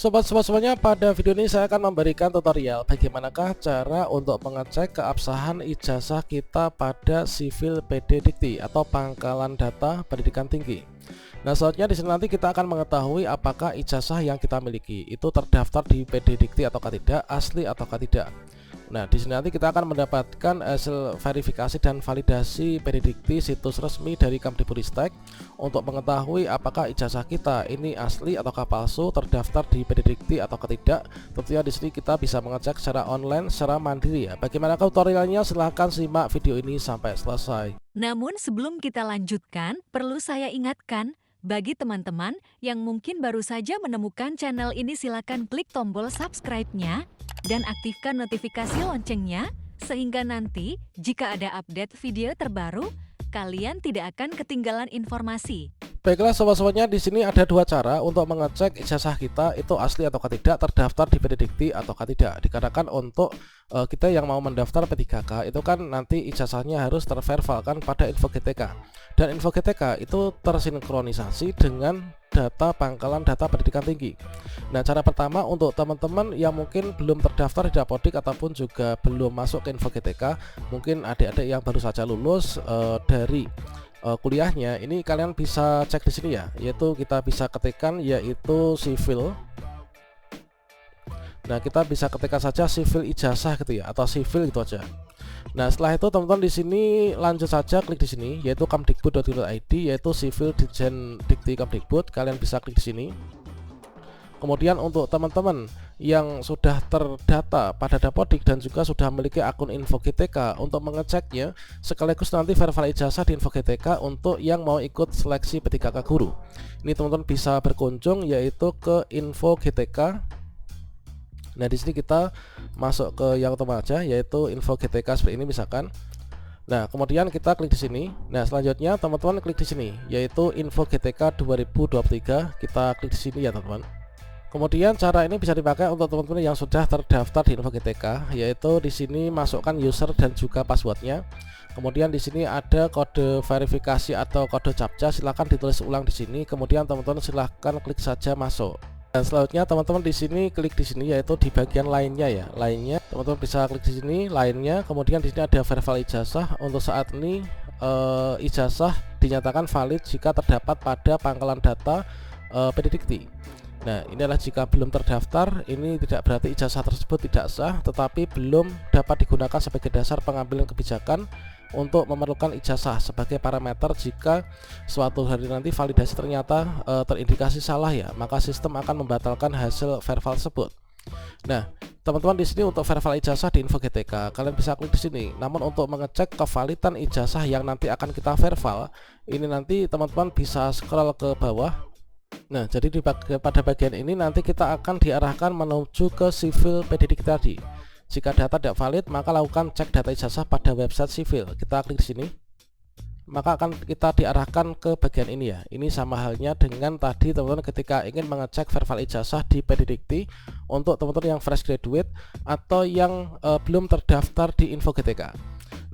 Sobat-sobat semuanya, pada video ini saya akan memberikan tutorial bagaimanakah cara untuk mengecek keabsahan ijazah kita pada Sivil PD Dikti atau Pangkalan Data Pendidikan Tinggi. Nah, selanjutnya di sini nanti kita akan mengetahui apakah ijazah yang kita miliki itu terdaftar di PD Dikti ataukah tidak, asli ataukah tidak. Nah, di sini nanti kita akan mendapatkan hasil verifikasi dan validasi PD Dikti situs resmi dari Kemdikbudristek untuk mengetahui apakah ijazah kita ini asli ataukah palsu, terdaftar di PD Dikti ataukah tidak. Tentunya di sini kita bisa mengecek secara online, secara mandiri ya. Bagaimana tutorialnya? Silahkan simak video ini sampai selesai. Namun sebelum kita lanjutkan, perlu saya ingatkan, bagi teman-teman yang mungkin baru saja menemukan channel ini, silakan klik tombol subscribe-nya dan aktifkan notifikasi loncengnya, sehingga nanti jika ada update video terbaru, kalian tidak akan ketinggalan informasi. Baiklah sobat-sobatnya, di sini ada dua cara untuk mengecek ijazah kita itu asli ataukah tidak, terdaftar di PD Dikti ataukah tidak. Dikarenakan untuk kita yang mau mendaftar P3K itu kan nanti ijazahnya harus terverifalkan pada info GTK. Dan info GTK itu tersinkronisasi dengan data Pangkalan Data Pendidikan Tinggi. Nah, cara pertama untuk teman-teman yang mungkin belum terdaftar di Dapodik ataupun juga belum masuk ke info GTK, mungkin adik-adik yang baru saja lulus dari kuliahnya, ini kalian bisa cek di sini ya, yaitu kita bisa ketikkan yaitu sivil. Nah, kita bisa ketikkan saja sivil ijazah gitu ya, atau sivil gitu aja. Nah, setelah itu teman-teman di sini lanjut saja klik di sini yaitu kemdikbud.go.id, yaitu sivil Ditjen Dikti Kemdikbud. Kalian bisa klik di sini. Kemudian untuk teman-teman yang sudah terdata pada Dapodik dan juga sudah memiliki akun info GTK untuk mengeceknya, sekaligus nanti verify ijazah di info GTK untuk yang mau ikut seleksi P3K guru. Ini teman-teman bisa berkunjung yaitu ke info GTK. Nah, di sini kita masuk ke yang utama aja yaitu info GTK seperti ini misalkan. Nah, kemudian kita klik di sini. Nah, selanjutnya teman-teman klik di sini yaitu info GTK 2023. Kita klik di sini ya, teman-teman. Kemudian cara ini bisa dipakai untuk teman-teman yang sudah terdaftar di info GTK, yaitu di sini masukkan user dan juga passwordnya. Kemudian di sini ada kode verifikasi atau kode CAPTCHA, silahkan ditulis ulang di sini. Kemudian teman-teman silahkan klik saja masuk. Dan selanjutnya teman-teman di sini klik di sini yaitu di bagian lainnya ya, lainnya. Teman-teman bisa klik di sini lainnya. Kemudian di sini ada verify ijazah. Untuk saat ini ijazah dinyatakan valid jika terdapat pada Pangkalan Data PD Dikti. Nah, ini adalah jika belum terdaftar. Ini tidak berarti ijazah tersebut tidak sah, tetapi belum dapat digunakan sebagai dasar pengambilan kebijakan untuk memerlukan ijazah sebagai parameter. Jika suatu hari nanti validasi ternyata terindikasi salah ya, maka sistem akan membatalkan hasil verifal tersebut. Nah, teman-teman di sini untuk verifal ijazah di info GTK, kalian bisa klik di sini. Namun untuk mengecek kevalidan ijazah yang nanti akan kita verifal, ini nanti teman-teman bisa scroll ke bawah. Nah, jadi pada bagian ini nanti kita akan diarahkan menuju ke sivil PD Dikti tadi. Jika data tidak valid, maka lakukan cek data ijazah pada website sivil. Kita klik di sini. Maka akan kita diarahkan ke bagian ini ya. Ini sama halnya dengan tadi teman-teman ketika ingin mengecek verify ijazah di PD Dikti untuk teman-teman yang fresh graduate atau yang belum terdaftar di info GTK.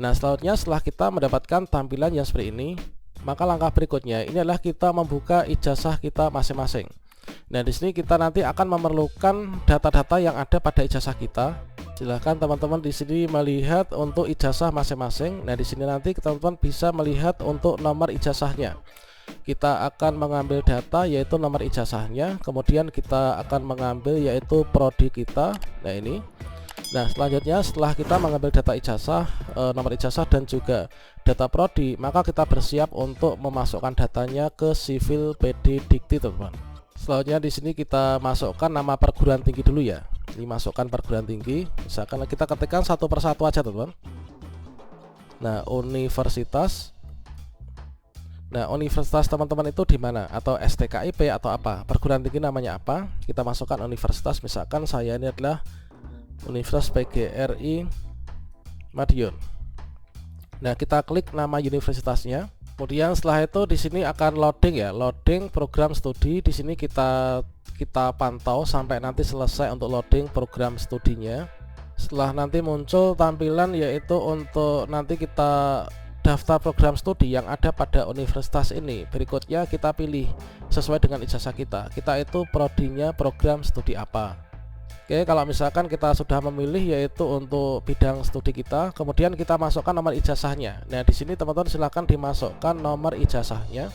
Nah, selanjutnya setelah kita mendapatkan tampilan yang seperti ini, maka langkah berikutnya ini adalah kita membuka ijazah kita masing-masing. Nah, di sini kita nanti akan memerlukan data-data yang ada pada ijazah kita. Silahkan teman-teman di sini melihat untuk ijazah masing-masing. Nah, di sini nanti teman-teman bisa melihat untuk nomor ijazahnya. Kita akan mengambil data yaitu nomor ijazahnya, kemudian kita akan mengambil yaitu prodi kita. Nah, ini. Nah, selanjutnya setelah kita mengambil data ijazah, nomor ijazah dan juga data prodi, maka kita bersiap untuk memasukkan datanya ke sivil PD Dikti, teman-teman. Selanjutnya di sini kita masukkan nama perguruan tinggi dulu ya. Ini masukkan perguruan tinggi. Misalkan kita ketikkan satu persatu aja, teman-teman. Nah, universitas. Nah, universitas teman-teman itu di mana? Atau STKIP atau apa? Perguruan tinggi namanya apa? Kita masukkan universitas. Misalkan saya ini adalah Universitas PGRI Madiun. Nah, kita klik nama universitasnya. Kemudian setelah itu di sini akan loading ya, loading program studi. Di sini kita pantau sampai nanti selesai untuk loading program studinya. Setelah nanti muncul tampilan yaitu untuk nanti kita daftar program studi yang ada pada universitas ini. Berikutnya kita pilih sesuai dengan ijazah kita. Kita itu prodinya program studi apa. Oke, kalau misalkan kita sudah memilih yaitu untuk bidang studi kita, kemudian kita masukkan nomor ijazahnya. Nah, di sini teman-teman silahkan dimasukkan nomor ijazahnya.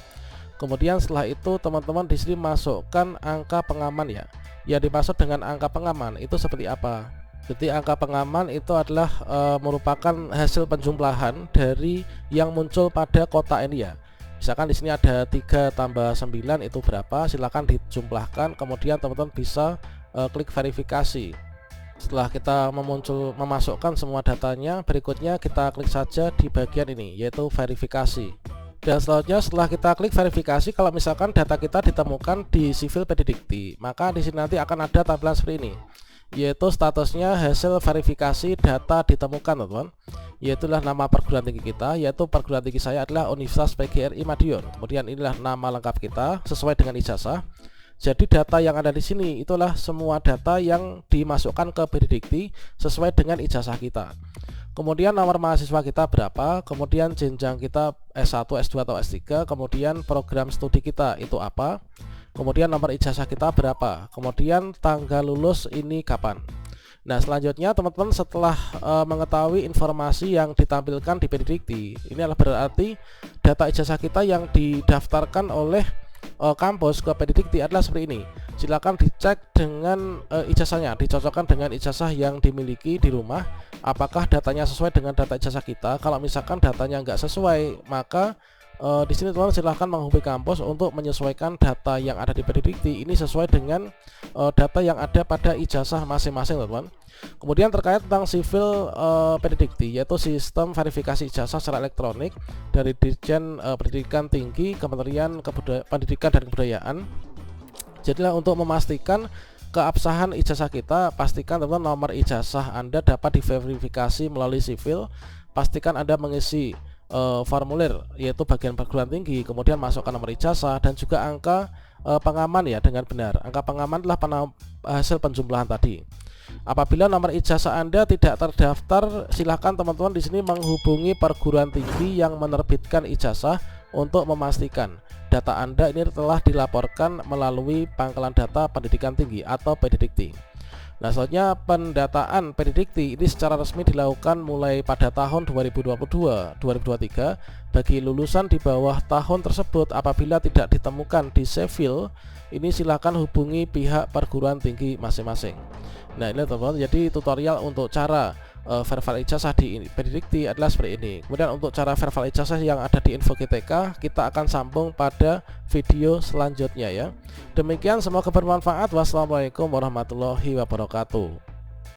Kemudian setelah itu teman-teman di sini masukkan angka pengaman ya. Yang dimaksud dengan angka pengaman itu seperti apa? Jadi angka pengaman itu adalah merupakan hasil penjumlahan dari yang muncul pada kotak ini ya. Misalkan di sini ada 3 tambah 9 itu berapa? Silakan dijumlahkan. Kemudian teman-teman bisa klik verifikasi. Setelah kita memasukkan semua datanya, berikutnya kita klik saja di bagian ini yaitu verifikasi. Dan selanjutnya setelah kita klik verifikasi, kalau misalkan data kita ditemukan di Sivil PD Dikti, maka di sini nanti akan ada tampilan seperti ini, yaitu statusnya hasil verifikasi data ditemukan, teman-teman. Yaitulah nama perguruan tinggi kita, yaitu perguruan tinggi saya adalah Universitas PGRI Madiun. Kemudian inilah nama lengkap kita sesuai dengan ijazah. Jadi data yang ada di sini itulah semua data yang dimasukkan ke PD Dikti sesuai dengan ijazah kita. Kemudian nomor mahasiswa kita berapa, kemudian jenjang kita S1, S2 atau S3, kemudian program studi kita itu apa, kemudian nomor ijazah kita berapa, kemudian tanggal lulus ini kapan. Nah, selanjutnya teman-teman setelah mengetahui informasi yang ditampilkan di PD Dikti, ini adalah berarti data ijazah kita yang didaftarkan oleh kampus ke PD Dikti adalah seperti ini. Silakan dicek dengan ijazahnya, dicocokkan dengan ijazah yang dimiliki di rumah, apakah datanya sesuai dengan data ijazah kita. Kalau misalkan datanya nggak sesuai, maka di sini teman-teman silahkan menghubungi kampus untuk menyesuaikan data yang ada di PD Dikti ini sesuai dengan data yang ada pada ijazah masing-masing, teman-teman. Kemudian terkait tentang sivil PD Dikti, yaitu sistem verifikasi ijazah secara elektronik dari Dirjen Pendidikan Tinggi Kementerian Pendidikan dan Kebudayaan. Jadilah untuk memastikan keabsahan ijazah kita, pastikan teman-teman nomor ijazah Anda dapat diverifikasi melalui sivil. Pastikan Anda mengisi formulir yaitu bagian perguruan tinggi, kemudian masukkan nomor ijazah dan juga angka pengaman ya dengan benar. Angka pengaman adalah hasil penjumlahan tadi. Apabila nomor ijazah Anda tidak terdaftar, silahkan teman-teman di sini menghubungi perguruan tinggi yang menerbitkan ijazah untuk memastikan data Anda ini telah dilaporkan melalui Pangkalan Data Pendidikan Tinggi atau PD Dikti. Nah, selanjutnya pendataan PD Dikti ini secara resmi dilakukan mulai pada tahun 2022-2023 bagi lulusan di bawah tahun tersebut. Apabila tidak ditemukan di Sivil, ini silakan hubungi pihak perguruan tinggi masing-masing. Nah, ini teman-teman, jadi tutorial untuk cara verify ijazah di PD Dikti adalah seperti ini. Kemudian untuk cara verify ijazah yang ada di info GTK kita akan sambung pada video selanjutnya ya. Demikian, semoga bermanfaat. Wassalamualaikum warahmatullahi wabarakatuh.